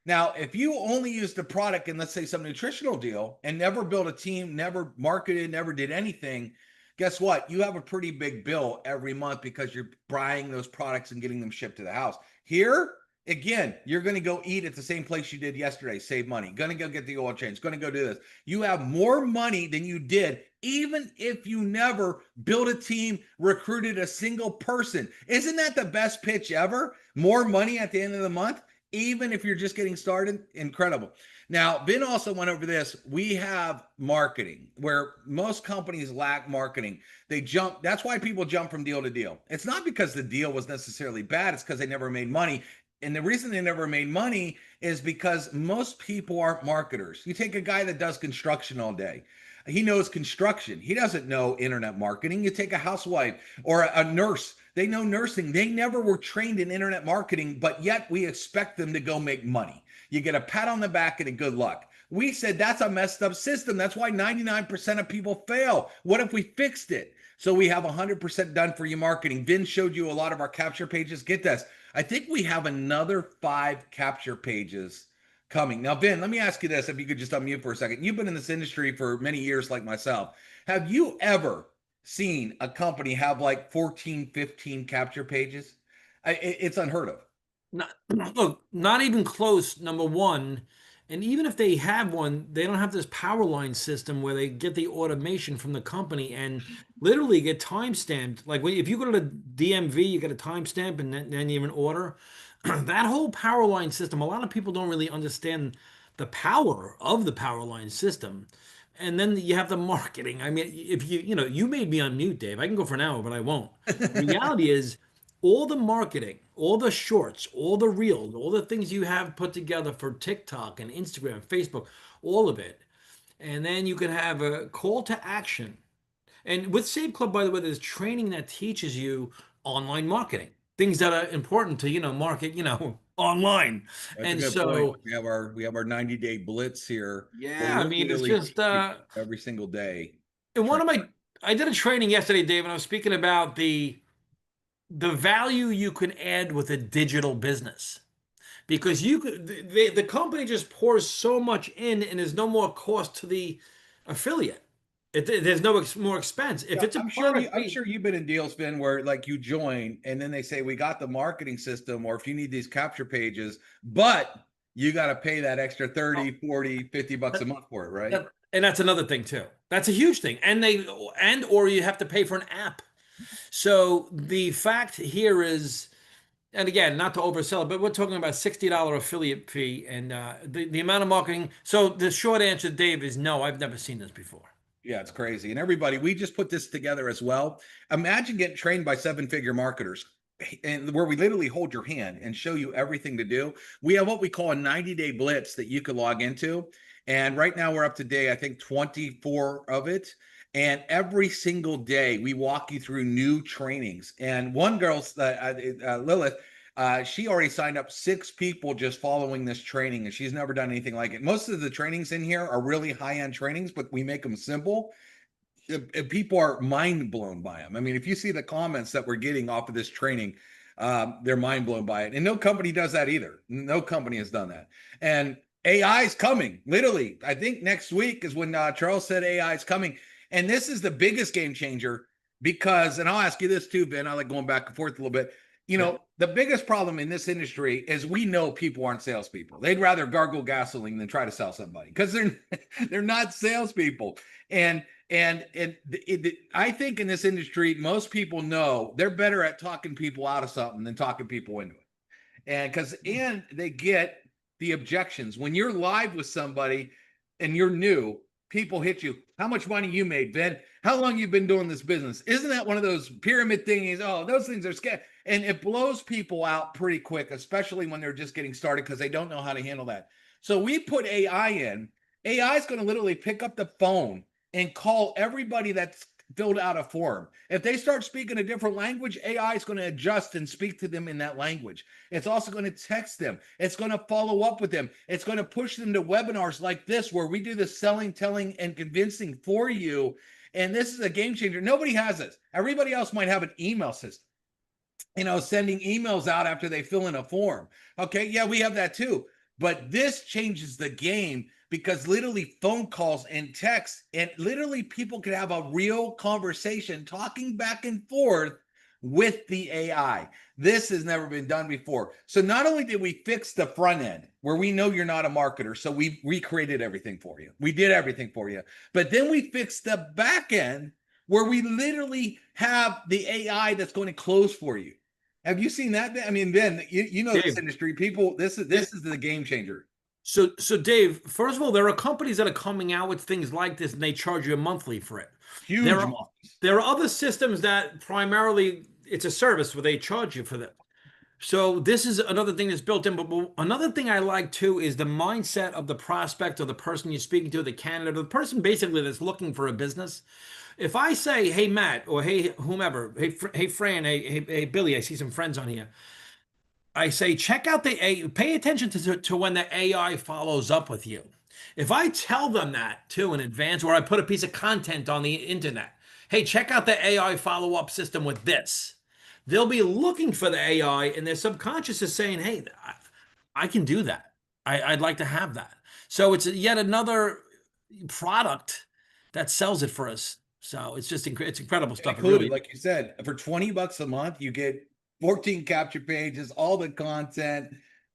Now, if you only use the product and let's say some nutritional deal and never built a team, never marketed, never did anything, guess what? You have a pretty big bill every month because you're buying those products and getting them shipped to the house. Here, again, you're going to go eat at the same place you did yesterday, save money, going to go get the oil change, going to go do this. You have more money than you did, even if you never built a team, recruited a single person. Isn't that the best pitch ever? More money at the end of the month, even if you're just getting started. Incredible. Now, Vin also went over this. We have marketing where most companies lack marketing. They jump. That's why people jump from deal to deal. It's not because the deal was necessarily bad. It's because they never made money. And the reason they never made money is because most people aren't marketers. You take a guy that does construction all day. He knows construction. He doesn't know internet marketing. You take a housewife or a nurse. They know nursing. They never were trained in internet marketing, but yet we expect them to go make money. You get a pat on the back and a good luck. We said that's a messed up system. That's why 99% of people fail. What if we fixed it? So we have 100% done for you marketing. Vin showed you a lot of our capture pages. Get this. I think we have another 5 capture pages coming. Now, Vin, let me ask you this, if you could just unmute for a second. You've been in this industry for many years like myself. Have you ever seen a company have like 14, 15 capture pages? It's unheard of. Look, not even close, number one. And even if they have one, they don't have this power line system where they get the automation from the company and literally get time stamped. Like if you go to the DMV, you get a timestamp and then you have an order. That whole power line system, a lot of people don't really understand the power of the power line system. And then you have the marketing. I mean, if you made me unmute, Dave. I can go for an hour, but I won't. The reality is, all the marketing, all the shorts, all the reels, all the things you have put together for TikTok and Instagram, Facebook, all of it. And then you can have a call to action. And with Save Club, by the way, there's training that teaches you online marketing, things that are important to, market, online. That's and a good so point. We have our 90-day blitz here. Yeah, I mean, it's just every single day. And I did a training yesterday, Dave, and I was speaking about the value you can add with a digital business, because the company just pours so much in and there's no more cost to the affiliate. There's no more expense. If it's I'm sure you've been in deals, Vin, where like you join and then they say, we got the marketing system, or if you need these capture pages, but you got to pay that extra 30, 40, 50 bucks a month for it, right? And that's another thing too. That's a huge thing. Or you have to pay for an app. So the fact here is, and again, not to oversell it, but we're talking about $60 affiliate fee and the amount of marketing. So the short answer, Dave, is no, I've never seen this before. Yeah, it's crazy. And everybody, we just put this together as well. Imagine getting trained by 7-figure marketers, and where we literally hold your hand and show you everything to do. We have what we call a 90-day blitz that you could log into. And right now we're up to day, I think 24 of it. And every single day we walk you through new trainings. And one girl, Lilith, she already signed up 6 people just following this training, and she's never done anything like it. Most of the trainings in here are really high-end trainings, but we make them simple. People are mind blown by them. I mean, if you see the comments that we're getting off of this training, they're mind blown by it. And no company does that either. No company has done that. And AI is coming. Literally, I think next week is when Charles said AI is coming. And this is the biggest game changer because, and I'll ask you this too, Ben, I like going back and forth a little bit. The biggest problem in this industry is we know people aren't salespeople. They'd rather gargle gasoline than try to sell somebody because they're not salespeople. And I think in this industry, most people know they're better at talking people out of something than talking people into it. And they get the objections. When you're live with somebody and you're new, people hit you. How much money you made, Ben? How long you been doing this business? Isn't that one of those pyramid thingies? Oh, those things are scary. And it blows people out pretty quick, especially when they're just getting started because they don't know how to handle that. So we put AI in. AI is going to literally pick up the phone and call everybody that's filled out a form. If they start speaking a different language, AI is going to adjust and speak to them in that language. It's also going to text them. It's going to follow up with them. It's going to push them to webinars like this, where we do the selling, telling, and convincing for you. And this is a game changer. Nobody has this. Everybody else might have an email system, sending emails out after they fill in a form. Okay, yeah, we have that too. But this changes the game because literally phone calls and texts, and literally people can have a real conversation talking back and forth with the AI. This has never been done before. So not only did we fix the front end where we know you're not a marketer, so we recreated everything for you. We did everything for you. But then we fixed the back end where we literally have the AI that's going to close for you. Have you seen that? I mean, Ben, you know this Dave. industry. People, this is the game changer. So Dave, first of all, there are companies that are coming out with things like this, and they charge you monthly for it. Huge. There are other systems that primarily it's a service where they charge you for that. So this is another thing that's built in. But another thing I like too is the mindset of the prospect or the person you're speaking to, the candidate, or the person basically that's looking for a business. If I say, "Hey Matt," or "Hey whomever," "Hey Fran," "Hey Billy," I see some friends on here. I say, check out pay attention to when the AI follows up with you. If I tell them that too in advance, or I put a piece of content on the internet, hey, check out the AI follow-up system with this. They'll be looking for the AI, and their subconscious is saying, hey, I can do that. I'd like to have that. So it's yet another product that sells it for us. So it's just it's incredible stuff. Included, Really. like you said, for $20 a month, you get 14 capture pages, all the content,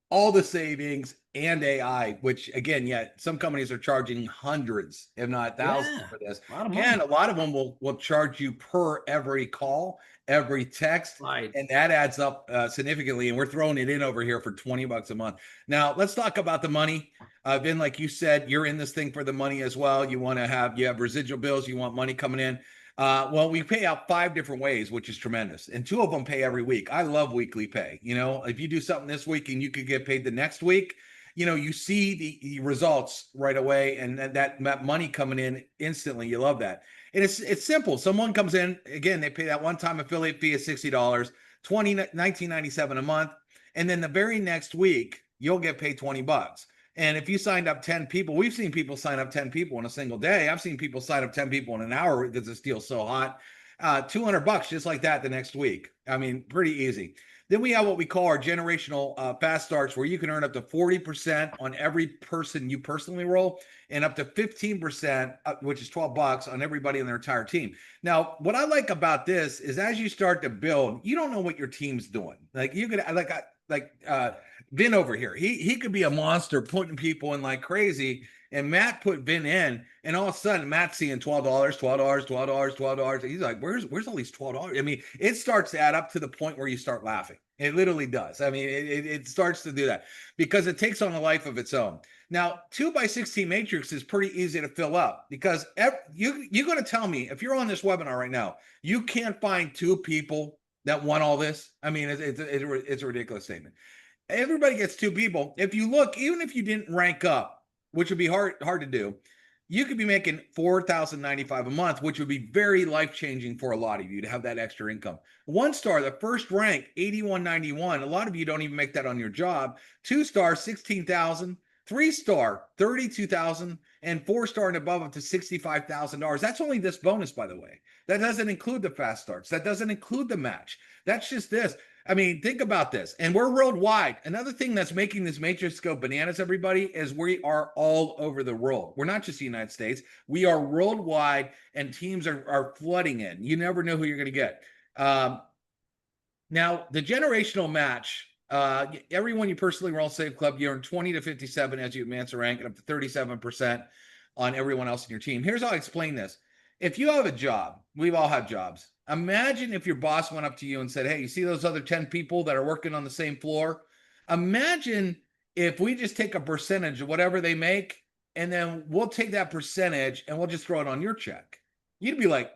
all the savings, and AI, which again, some companies are charging hundreds, if not thousands for this. And a lot of them will charge you per every call, every text, Right. And that adds up significantly. And we're throwing it in over here for $20 a month. Now, let's talk about the money. Vin, like you said, you're in this thing for the money as well. You have residual bills, you want money coming in. Well, we pay out 5 different ways, which is tremendous. And 2 of them pay every week. I love weekly pay. You know, if you do something this week and you could get paid the next week, you know, you see the results right away, and that money coming in instantly. You love that. And it's simple. Someone comes in, again, they pay that one-time affiliate fee of $60, $19.97 a month. And then the very next week, you'll get paid $20. And if you signed up 10 people, we've seen people sign up 10 people in a single day. I've seen people sign up 10 people in an hour because this deal's so hot. $200 just like that the next week. I mean, pretty easy. Then we have what we call our generational fast starts, where you can earn up to 40% on every person you personally roll, and up to 15%, which is $12 on everybody on their entire team. Now, what I like about this is as you start to build, you don't know what your team's doing. Like you could Vin over here, he could be a monster putting people in like crazy, and Matt put Vin in, and all of a sudden Matt's seeing $12. He's like, where's all these $12? I mean, it starts to add up to the point where you start laughing. It literally does. I mean, it starts to do that because it takes on a life of its own. Now, 2x16 matrix is pretty easy to fill up because you're going to tell me, if you're on this webinar right now, you can't find 2 people that want all this. I mean, it's a ridiculous statement. Everybody gets 2 people. If you look, even if you didn't rank up, which would be hard to do, you could be making $4,095 a month, which would be very life-changing for a lot of you to have that extra income. 1 star, the first rank, $81.91. A lot of you don't even make that on your job. 2 star, $16,000. 3 star, $32,000, and 4 star and above up to $65,000. That's only this bonus, by the way. That doesn't include the fast starts. That doesn't include the match. That's just this. I mean, think about this. And we're worldwide. Another thing that's making this matrix go bananas, everybody, is we are all over the world. We're not just the United States. We are worldwide, and teams are flooding in. You never know who you're going to get. Now, the generational match, everyone you personally roll Save Club, you earn 20 to 57 as you advance the rank, and up to 37% on everyone else in your team. Here's how I explain this. If you have a job, we've all had jobs. Imagine if your boss went up to you and said, hey, you see those other 10 people that are working on the same floor? Imagine if we just take a percentage of whatever they make, and then we'll take that percentage and we'll just throw it on your check. You'd be like,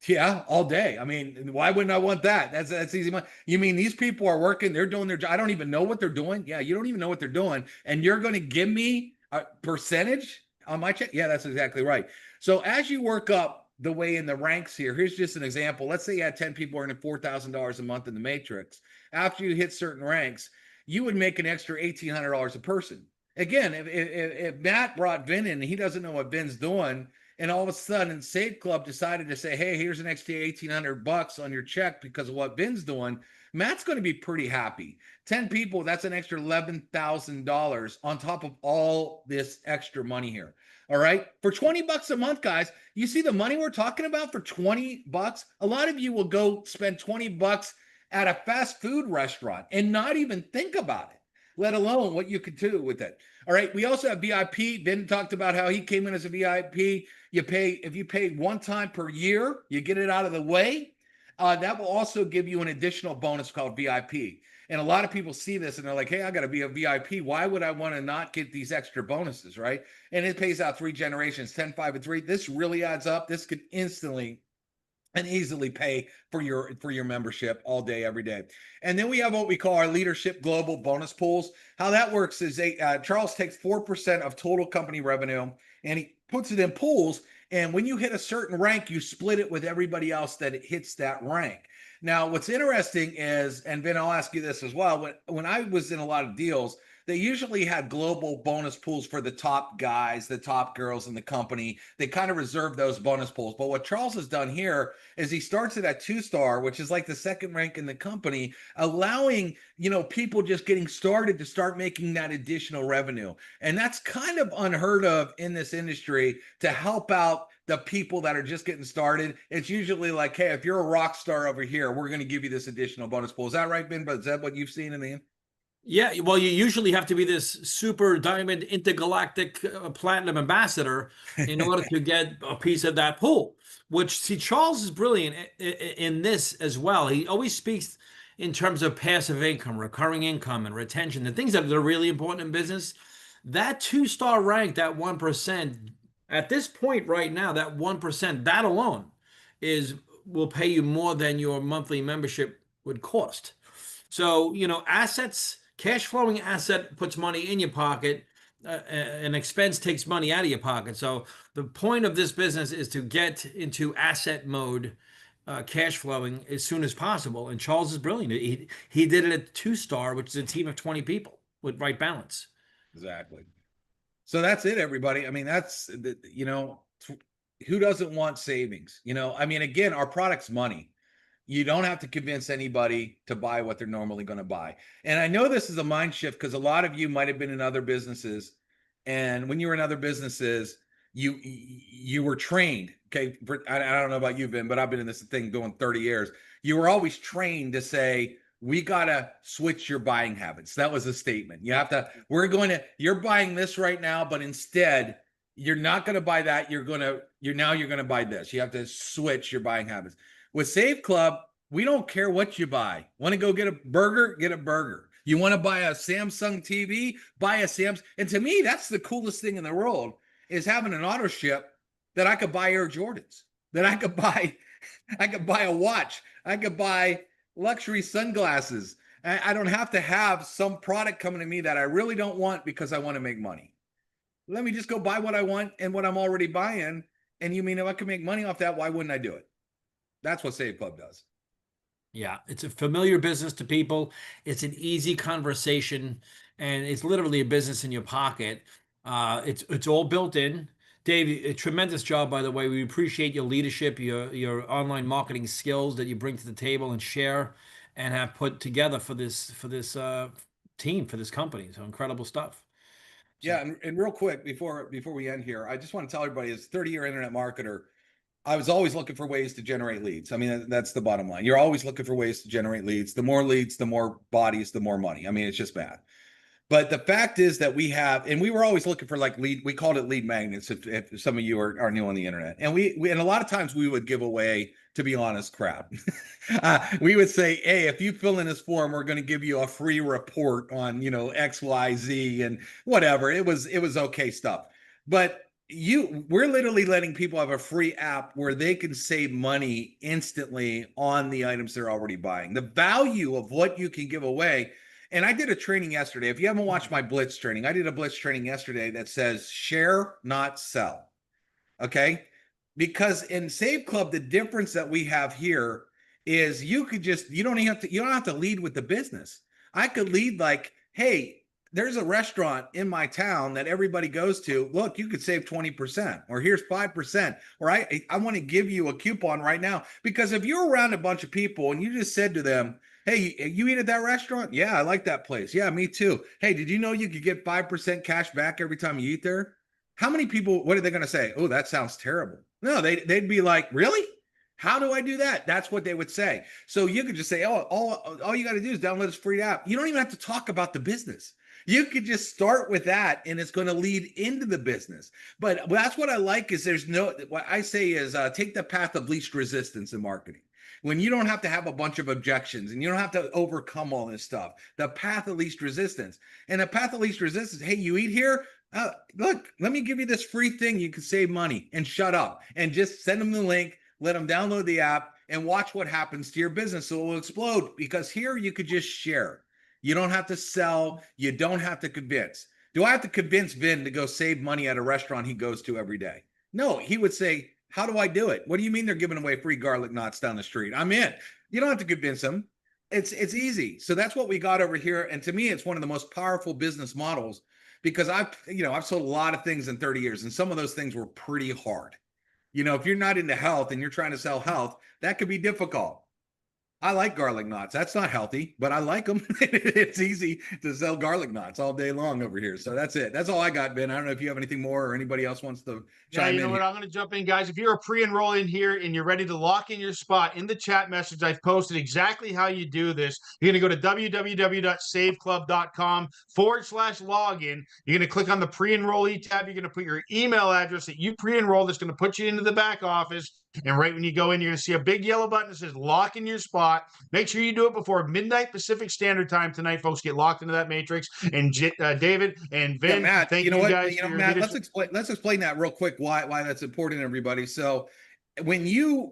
yeah, all day. I mean, why wouldn't I want that? That's easy money. You mean these people are working, they're doing their job. I don't even know what they're doing. Yeah, you don't even know what they're doing. And you're going to give me a percentage on my check? Yeah, that's exactly right. So as you work up the way in the ranks here, here's just an example. Let's say you had 10 people earning $4,000 a month in the matrix. After you hit certain ranks, you would make an extra $1,800 a person. Again, if Matt brought Vin in and he doesn't know what Vin's doing, and all of a sudden Save Club decided to say, hey, here's an extra $1,800 on your check because of what Vin's doing, Matt's going to be pretty happy. 10 people, that's an extra $11,000 on top of all this extra money here. All right. For 20 bucks a month, guys, you see the money we're talking about for 20 bucks? A lot of you will go spend 20 bucks at a fast food restaurant and not even think about it, let alone what you could do with it. All right. We also have VIP. Ben talked about how he came in as a VIP. If you pay one time per year, you get it out of the way. That will also give you an additional bonus called VIP. And a lot of people see this and they're like, hey, I got to be a VIP. Why would I want to not get these extra bonuses, right? And it pays out 3 generations, 10, 5, and 3. This really adds up. This could instantly and easily pay for your membership all day, every day. And then we have what we call our Leadership Global Bonus Pools. How that works is Charles takes 4% of total company revenue and he puts it in pools. And when you hit a certain rank, you split it with everybody else that it hits that rank. Now, what's interesting is, and Ben, I'll ask you this as well. When I was in a lot of deals, they usually had global bonus pools for the top guys, the top girls in the company. They kind of reserve those bonus pools. But what Charles has done here is he starts it at 2-star, which is like the second rank in the company, allowing, people just getting started to start making that additional revenue. And that's kind of unheard of in this industry to help out the people that are just getting started. It's usually like, hey, if you're a rock star over here, we're going to give you this additional bonus pool. Is that right, Ben? But is that what you've seen in the end? Yeah, well, you usually have to be this super diamond intergalactic platinum ambassador in order to get a piece of that pool, which, see, Charles is brilliant in this as well. He always speaks in terms of passive income, recurring income, and retention, the things that are really important in business. That 2-star rank, that 1%, at this point right now, that 1%, that alone will pay you more than your monthly membership would cost. So, assets, cash flowing asset puts money in your pocket. An expense takes money out of your pocket. So the point of this business is to get into asset mode, cash flowing as soon as possible. And Charles is brilliant. He did it at 2-star, which is a team of 20 people with right balance. Exactly. So that's it, everybody. I mean, that's, who doesn't want savings? Again, our product's money. You don't have to convince anybody to buy what they're normally going to buy. And I know this is a mind shift because a lot of you might have been in other businesses. And when you were in other businesses, you were trained. Okay. I don't know about you, Ben, but I've been in this thing going 30 years. You were always trained to say, we got to switch your buying habits. That was a statement. You're buying this right now, but instead you're not going to buy that. You're going to buy this. You have to switch your buying habits. With Save Club, we don't care what you buy. Want to go get a burger? Get a burger. You want to buy a Samsung TV? Buy a Samsung. And to me, that's the coolest thing in the world is having an auto ship that I could buy Air Jordans, that I could buy a watch. I could buy luxury sunglasses. I don't have to have some product coming to me that I really don't want because I want to make money. Let me just go buy what I want and what I'm already buying. And you mean if I can make money off that, why wouldn't I do it? That's what Save Club does. Yeah, it's a familiar business to people. It's an easy conversation, and it's literally a business in your pocket. It's all built in. Dave, a tremendous job, by the way. We appreciate your leadership, your online marketing skills that you bring to the table and share and have put together for this team, for this company. So incredible stuff. Yeah, and real quick before we end here, I just want to tell everybody, as a 30-year internet marketer, I was always looking for ways to generate leads. I mean, that's the bottom line. You're always looking for ways to generate leads. The more leads, the more bodies, the more money. I mean, it's just bad. But the fact is that we were always looking for like lead. We called it lead magnets. If some of you are new on the internet, and and a lot of times we would give away, to be honest, crap. We would say, hey, if you fill in this form, we're going to give you a free report on, X, Y, Z, and whatever. It was okay stuff. But we're literally letting people have a free app where they can save money instantly on the items they're already buying. The value of what you can give away. And I did a training yesterday. If you haven't watched my Blitz training, I did a Blitz training yesterday that says share, not sell. Okay. Because in Save Club, the difference that we have here is you don't have to lead with the business. I could lead like, hey, there's a restaurant in my town that everybody goes to. Look, you could save 20%, or here's 5%, or I want to give you a coupon right now. Because if you're around a bunch of people and you just said to them, Hey, you eat at that restaurant? Yeah, I like that place. Yeah, me too. Hey, did you know you could get 5% cash back every time you eat there? How many people, what are they going to say? Oh, that sounds terrible. No, they'd be like, really? How do I do that? That's what they would say. So you could just say, oh, all you got to do is download this free app. You don't even have to talk about the business. You could just start with that and it's going to lead into the business. But that's what I like is what I say is take the path of least resistance in marketing. When you don't have to have a bunch of objections and you don't have to overcome all this stuff, the path of least resistance. And the path of least resistance, hey, you eat here? Look, let me give you this free thing. You can save money and shut up and just send them the link, let them download the app and watch what happens to your business. So it will explode because here you could just share. You don't have to sell. You don't have to convince. Do I have to convince Vin to go save money at a restaurant he goes to every day? No, he would say, how do I do it? What do you mean they're giving away free garlic knots down the street? I'm in. You don't have to convince them. It's easy. So that's what we got over here. And to me, it's one of the most powerful business models because I've sold a lot of things in 30 years and some of those things were pretty hard. If you're not into health and you're trying to sell health, that could be difficult. I like garlic knots. That's not healthy, but I like them. It's easy to sell garlic knots all day long over here. So that's it. That's all I got, Ben. I don't know if you have anything more or anybody else wants to chime in. You know what? I'm going to jump in, guys. If you're a pre-enroll in here and you're ready to lock in your spot, in the chat message, I've posted exactly how you do this. You're going to go to www.saveclub.com/login. You're going to click on the pre-enrollee tab. You're going to put your email address that you pre-enrolled. That's going to put you into the back office. And right when you go in, you're going to see a big yellow button that says lock in your spot. Make sure you do it before midnight Pacific Standard Time tonight, folks. Get locked into that matrix. And David and Vin, Matt, thank you guys. Matt, let's explain that real quick. Why that's important, everybody. So when you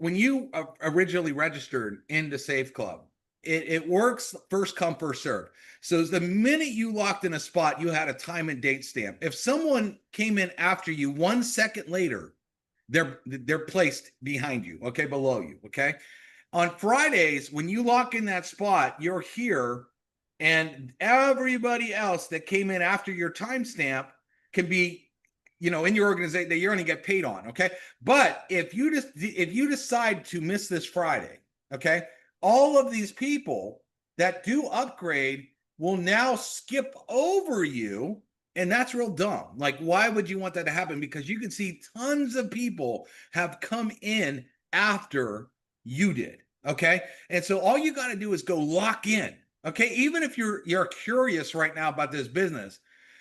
originally registered into Safe Club, it works first come, first serve. So the minute you locked in a spot, you had a time and date stamp. If someone came in after you 1 second later, they're placed behind you, okay, below you, okay? On Fridays, when you lock in that spot, you're here, and everybody else that came in after your timestamp can be, in your organization that you're going to get paid on, okay? But if you decide to miss this Friday, okay, all of these people that do upgrade will now skip over you. And that's real dumb. Like, why would you want that to happen? Because you can see tons of people have come in after you did. Okay. And so all you got to do is go lock in. Okay. Even if you're curious right now about this business,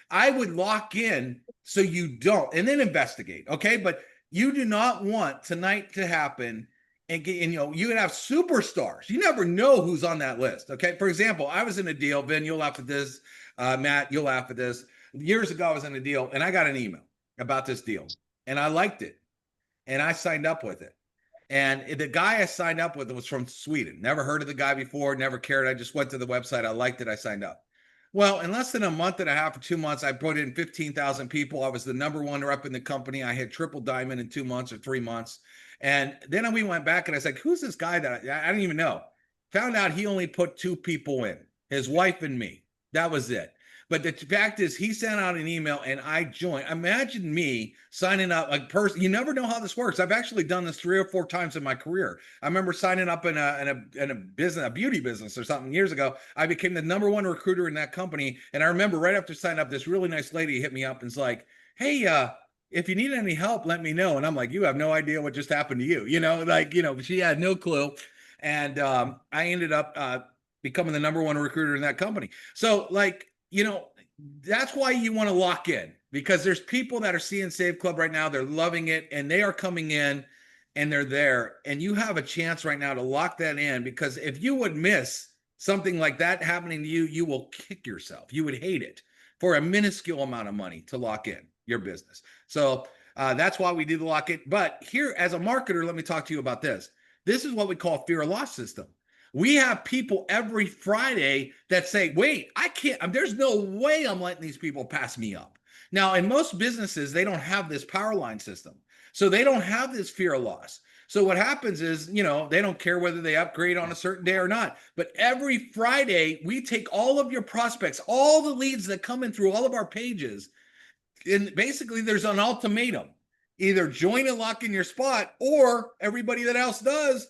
I would lock in so you don't, and then investigate. Okay. But you do not want tonight to happen and you can have superstars. You never know who's on that list. Okay. For example, I was in a deal, Vin, you'll laugh at this. Matt, you'll laugh at this. Years ago, I was in a deal and I got an email about this deal and I liked it and I signed up with it. And the guy I signed up with was from Sweden. Never heard of the guy before, never cared. I just went to the website. I liked it. I signed up. Well, in less than a month and a half or 2 months, I put in 15,000 people. I was the #1 rep in the company. I had triple diamond in 2 months or 3 months. And then we went back and I was like, who's this guy that I didn't even know? Found out he only put 2 people in, his wife and me. That was it. But the fact is, he sent out an email and I joined. Imagine me signing up a person. You never know how this works. I've actually done this 3 or 4 times in my career. I remember signing up in a business, a beauty business or something years ago. I became the #1 recruiter in that company. And I remember right after signing up, this really nice lady hit me up and was like, hey, if you need any help, let me know. And I'm like, you have no idea what just happened to you. She had no clue. And I ended up becoming the #1 recruiter in that company. So that's why you want to lock in, because there's people that are seeing Save Club right now. They're loving it and they are coming in and they're there. And you have a chance right now to lock that in, because if you would miss something like that happening to you, you will kick yourself. You would hate it for a minuscule amount of money to lock in your business. So that's why we do the lock in. But here, as a marketer, let me talk to you about this. This is what we call fear of loss system. We have people every Friday that say, wait, I can't, there's no way I'm letting these people pass me up. Now, in most businesses, they don't have this power line system. So they don't have this fear of loss. So what happens is, they don't care whether they upgrade on a certain day or not. But every Friday, we take all of your prospects, all the leads that come in through all of our pages. And basically, there's an ultimatum. Either join and lock in your spot, or everybody that else does,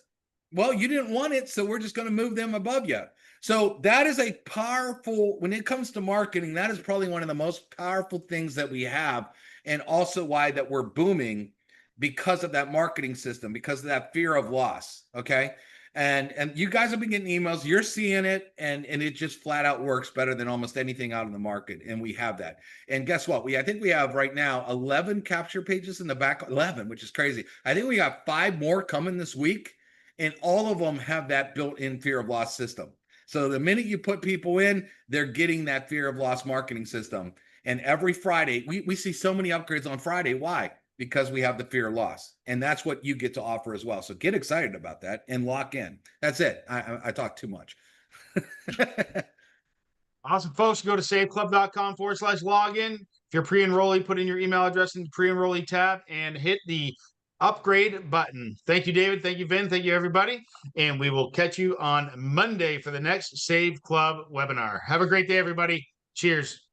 well, you didn't want it, so we're just going to move them above you. So that is a powerful, when it comes to marketing, that is probably one of the most powerful things that we have. And also why that we're booming, because of that marketing system, because of that fear of loss. Okay. And you guys have been getting emails, you're seeing it, and it just flat out works better than almost anything out in the market. And we have that. And guess what? I think we have right now 11 capture pages in the back, 11, which is crazy. I think we got 5 more coming this week, and all of them have that built-in fear of loss system. So the minute you put people in, they're getting that fear of loss marketing system. And every Friday, we see so many upgrades on Friday. Why? Because we have the fear of loss, and that's what you get to offer as well. So get excited about that and lock in. That's it. I talk too much. Awesome, folks. Go to saveclub.com/login. If you're pre-enrollee, put in your email address in the pre-enrollee tab and hit the upgrade button. Thank you, David. Thank you, Vin. Thank you, everybody. And we will catch you on Monday for the next Save Club webinar. Have a great day, everybody. Cheers.